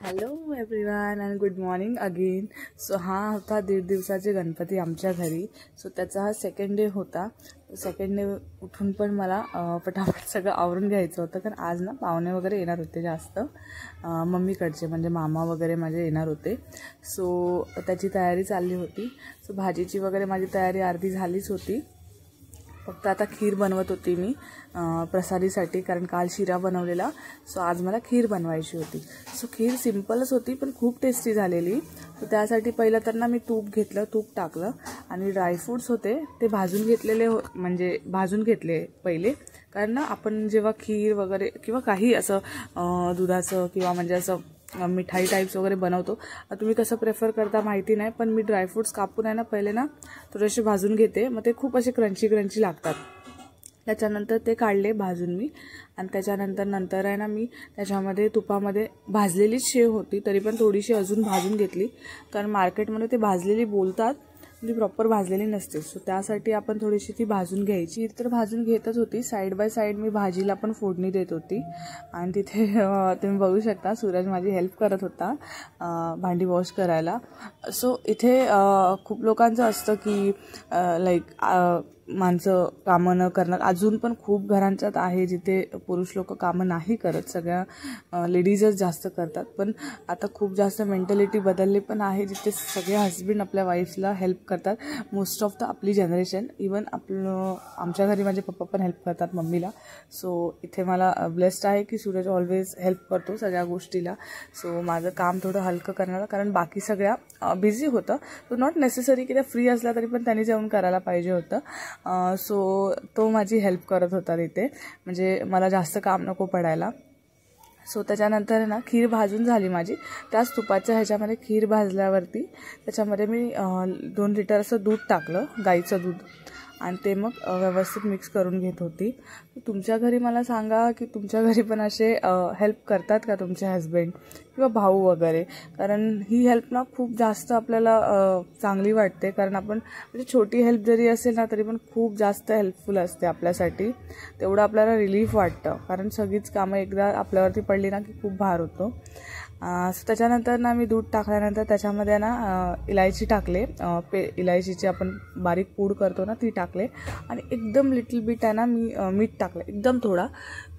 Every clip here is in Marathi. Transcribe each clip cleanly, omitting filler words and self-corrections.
Hello everyone and good morning again. So हा होता 1.5 दिवसाचे गणपती आमच्या घरी. सो त्याचा हा सेकंड डे होता. सेकंड डे उठून पण मला पटापट सगळं आवरून घ्यायचं होतं, कारण आज ना पाहुणे वगैरे येणार होते जास्त, मम्मीकडचे म्हणजे मामा वगैरे माझे येणार होते. सो त्याची तयारी चालली होती. सो भाजीची वगैरे माझी तयारी अर्धी झालीच होती. फक्त आता खीर बनवत होती मी प्रसादीसाठी, कारण काल शिरा बनवलेला. सो आज मला खीर बनवायची होती. सो खीर सिम्पलच होती पण खूप टेस्टी झालेली. सो त्यासाठी पहिलं तर ना मी तूप टाकलं आणि ड्रायफ्रूट्स होते ते भाजून घेतलेले, म्हणजे भाजून घेतले पहिले. कारण ना आपण जेव्हा खीर वगैरे किंवा काही असं दुधाचं किंवा म्हणजे असं मिठाई टाईप्स वगैरे बनवतो, तुम्ही कसं प्रेफर करता माहिती नाही, पण मी ड्रायफ्रूट्स कापून आहे ना पहिले ना थोडेसे भाजून घेते. मग ते खूप असे क्रंची लागतात. त्याच्यानंतर ते काढले भाजून मी, आणि त्याच्यानंतर आहे ना मी त्याच्यामध्ये तुपामध्ये भाजलेलीच शेव होती तरी पण थोडीशी अजून भाजून घेतली, कारण मार्केटमध्ये ते भाजलेली बोलतात, ती प्रॉपर भाजलेली नसते. सो त्यासाठी आपण थोडीशी ती भाजून घ्यायची. तर भाजून घेतच होती. साईड बाय साईड मी भाजीला पण फोडणी देत होती. आणि तिथे तुम्ही बघू शकता सूरज माझी हेल्प करत होता भांडी वॉश करायला. सो इथे खूप लोकांचं असतं की लाईक माणसं कामं न करणार. अजून पण खूप घरांच्यात आहे जिथे पुरुष लोक कामं नाही करत, सगळ्या लेडीजच जास्त करतात. पण आता खूप जास्त मेंटॅलिटी बदलली पण आहे, जिथे सगळे हस्बंड आपल्या वाईफला हेल्प करतात. मोस्ट ऑफ द आपली जनरेशन, इवन आमच्या घरी माझे पप्पा पण हेल्प करतात मम्मीला. सो इथे मला ब्लेस्ड आहे की सूरज ऑलवेज हेल्प करतो सगळ्या गोष्टीला. सो माझं काम थोडं हलकं करणार, कारण बाकी सगळ्या बिझी होतं. सो नॉट नेसेसरी की त्या फ्री असल्या तरी पण त्यांनी जाऊन करायला पाहिजे होतं. सो तो माझी हेल्प करत होता तिथे, म्हणजे मला जास्त काम नको पडायला. सो त्याच्यानंतर ना खीर भाजून झाली माझी. त्याच तुपाच्या ह्याच्यामध्ये खीर भाजल्यावरती त्याच्यामध्ये मी 2 लिटर असं दूध टाकलं, गाईचं दूध, आणि ते मग व्यवस्थित मिक्स करून घेत होती. तुमच्या घरी मला सांगा की तुमच्या घरी पण असे हेल्प करतात का तुमचे हस्बंड किंवा भाऊ वगैरे, कारण ही हेल्प ना खूप जास्त आपल्याला चांगली वाटते. कारण आपण म्हणजे छोटी हेल्प जरी असेल ना तरी पण खूप जास्त हेल्पफुल असते आपल्यासाठी. तेवढं आपल्याला रिलीफ वाटतं, कारण सगळीच कामं एकदा आपल्यावरती पडली ना की खूप भार होतो. सो त्याच्यानंतर ना मी दूध टाकल्यानंतर त्याच्यामध्ये ना इलायची टाकले, इलायचीची आपण बारीक पूड करतो ना ती टाकले, आणि एकदम लिटल बिट आहे ना मी मीठ टाकलं, एकदम थोडा.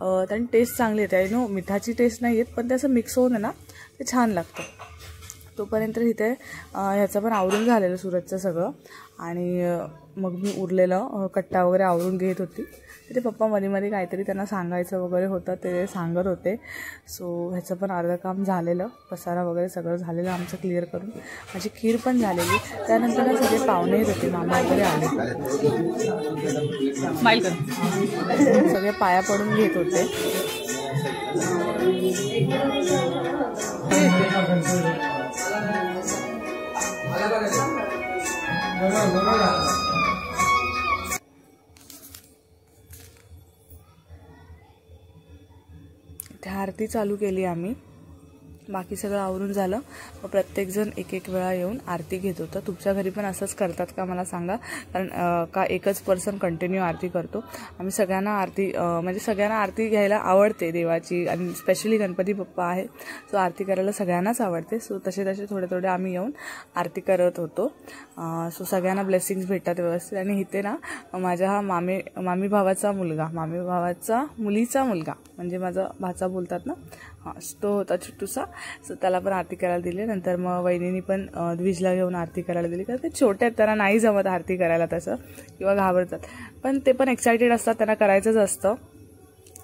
त्याने टेस्ट चांगली येते. मिठाची टेस्ट नाही येत, पण ते असं मिक्स होऊन आहे ना ते छान लागतं. तोपर्यंत इथे ह्याचं पण आवरून झालेलं सूरजचं सगळं, आणि मग मी उरलेलं कट्टा वगैरे आवरून घेत होती. तिथे पप्पा मध्ये काहीतरी त्यांना सांगायचं वगैरे होतं, ते सांगत होते. सो ह्याचं पण अर्धं काम झालेलं, पसारा वगैरे सगळं झालेलं आमचं क्लिअर करून. माझी खीर पण झालेली. त्यानंतर सगळे पाहुणे येत होते, मामा वगैरे आले, स्माईल कर, सगळे पाया पडून घेत होते. इथे आरती चालू केली आम्ही. बाकी सगळं आवरून झालं. मग प्रत्येकजण एक वेळा येऊन आरती घेत होतं. तुमच्या घरी पण असंच करतात का मला सांगा, कारण का एकच पर्सन कंटिन्यू आरती करतो. आम्ही सगळ्यांना आरती म्हणजे सगळ्यांना आरती घ्यायला आवडते देवाची, आणि स्पेशली गणपती बाप्पा आहे, सो आरती करायला सगळ्यांनाच आवडते. सो तसे थोडे आम्ही येऊन आरती करत होतो. सो सगळ्यांना ब्लेसिंग्स भेटतात व्यवस्थित. आणि इथे ना माझ्या हा मामी भावाचा मुलीचा मुलगा, म्हणजे माझा भाचा बोलतात ना, तो होता छोटूसा. सो त्याला पण आरती करायला दिली. नंतर मग वहिनीनी पण द्विजला घेऊन आरती करायला दिली, कारण ते छोटे आहेत, त्यांना नाही जमत आरती करायला तसं, किंवा घाबरतात, पण ते पण एक्सायटेड असतात, त्यांना करायचंच असतं.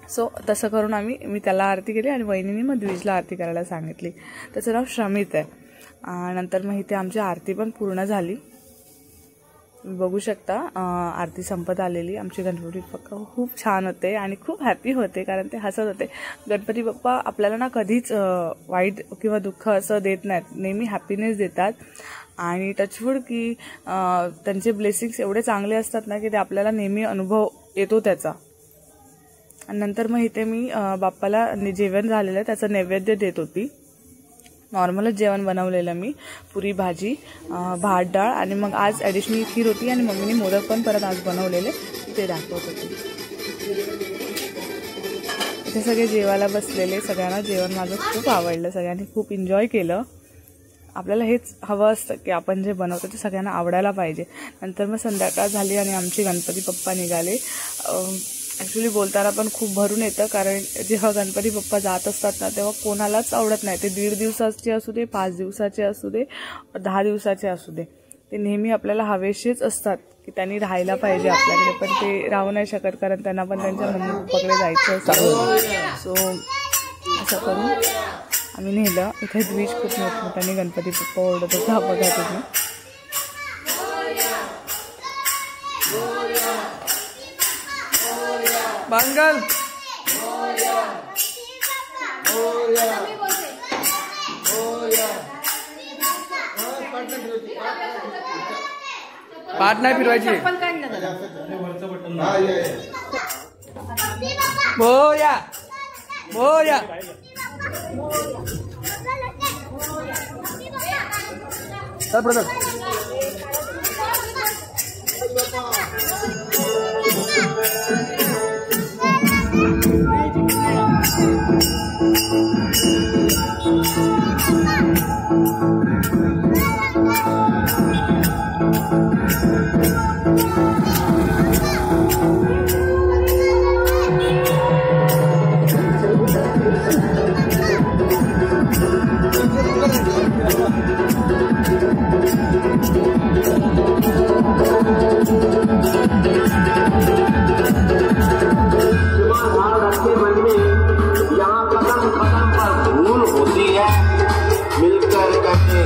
सो तसं करून मी त्याला आरती केली, आणि वहिनीनी मग द्विजला आरती करायला सांगितली. त्याचं नाव श्रमित आहे. नंतर मग इथे आमची आरती पण पूर्ण झाली. बघू शकता आरती संपत आलेली. आमचे गणपती बाप्पा खूप छान होते आणि खूप हॅपी होते, कारण ते हसत होते. गणपती बाप्पा आपल्याला ना कधीच वाईट किंवा दुःख असं देत नाहीत, नेहमी हॅपीनेस देतात. आणि टचवूड की त्यांचे ब्लेसिंग्स एवढे चांगले असतात ना की ते आपल्याला नेहमी अनुभव येतो त्याचा. आणि नंतर मग इथे मी बाप्पाला जेवण झालेलं त्याचं नैवेद्य देत होती. नॉर्मलच जेवण बनवलेलं मी, पुरी भाजी, भात डाळ, आणि मग आज ॲडिशनल खीर होती, आणि मम्मीने मोदक पण परत आज बनवलेले ते दाखवत होते. इथे सगळे जेवायला बसलेले. सगळ्यांना जेवण माझं खूप आवडलं, सगळ्यांनी खूप एन्जॉय केलं. आपल्याला हेच हवं असतं की आपण जे बनवतो ते सगळ्यांना आवडायला पाहिजे. नंतर मग संध्याकाळ झाली आणि आमचे गणपती बाप्पा निघाले. ॲक्च्युली बोलताना पण खूप भरून येतं, कारण जेव्हा गणपती बाप्पा जात असतात ना तेव्हा कोणालाच आवडत नाही. ते 1.5 दिवसाचे असू दे, 5 दिवसाचे असू दे, 10 दिवसाचे असू दे, ते नेहमी आपल्याला हवेशीच असतात की त्यांनी राहायला पाहिजे आपल्याकडे. पण ते राहू नाही शकत, कारण त्यांना पण त्यांच्या मम्मी पप्पाकडे जायचं असतं. सो असं करून आम्ही नेलं. इथे द्विज खूप मोठमोठ्याने गणपती बाप्पा ओरडत होता, बघा तुम्ही. बांगल पाठ नाही फिरवायची. मोरया मोरया. चल ब्रदर.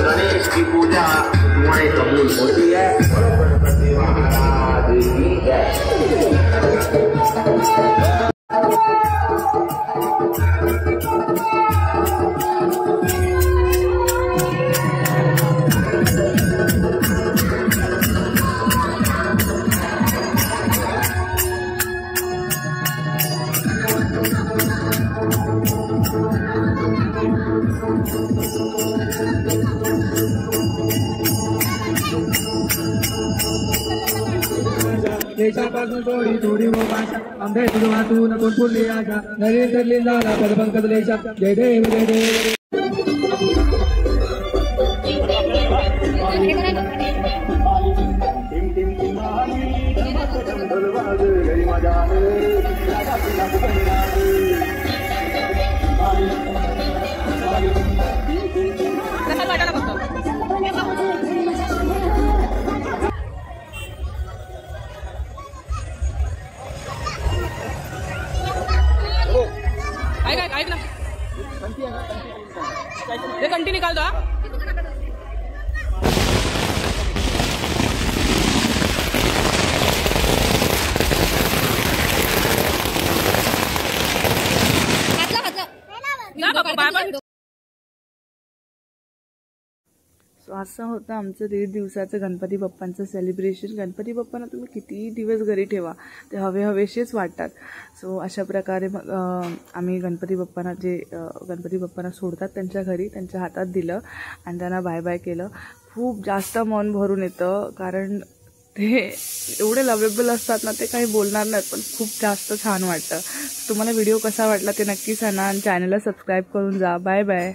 गणेश की पूजा दुआएं कबूल होती है। गणपति महाराज की जय। देशापासून थोडी थोडी वो भाषा आंबे तुझवातून कोण पुरली आशा नरेंद्र लिंगाला पदपंकज लेशा जय देव जय देव. ऐक ना ते कंटी निकाल दो. सो असं होतं आमचं 1.5 दिवसाचं गणपती बाप्पांचं सेलिब्रेशन. गणपती बाप्पांना तुम्ही कितीही दिवस घरी ठेवा ते हवेशीच वाटतात. सो अशा प्रकारे मग आम्ही गणपती बाप्पांना सोडतात त्यांच्या घरी, त्यांच्या हातात दिलं आणि त्यांना बाय बाय केलं. खूप जास्त मन भरून येतं, कारण ते एवढे लवेबल असतात ना, ते काही बोलणार नाहीत, पण खूप जास्त छान वाटतं. तुम्हाला व्हिडिओ कसा वाटला ते नक्की सांगा आणि चॅनलला सबस्क्राईब करून जा. Bye bye.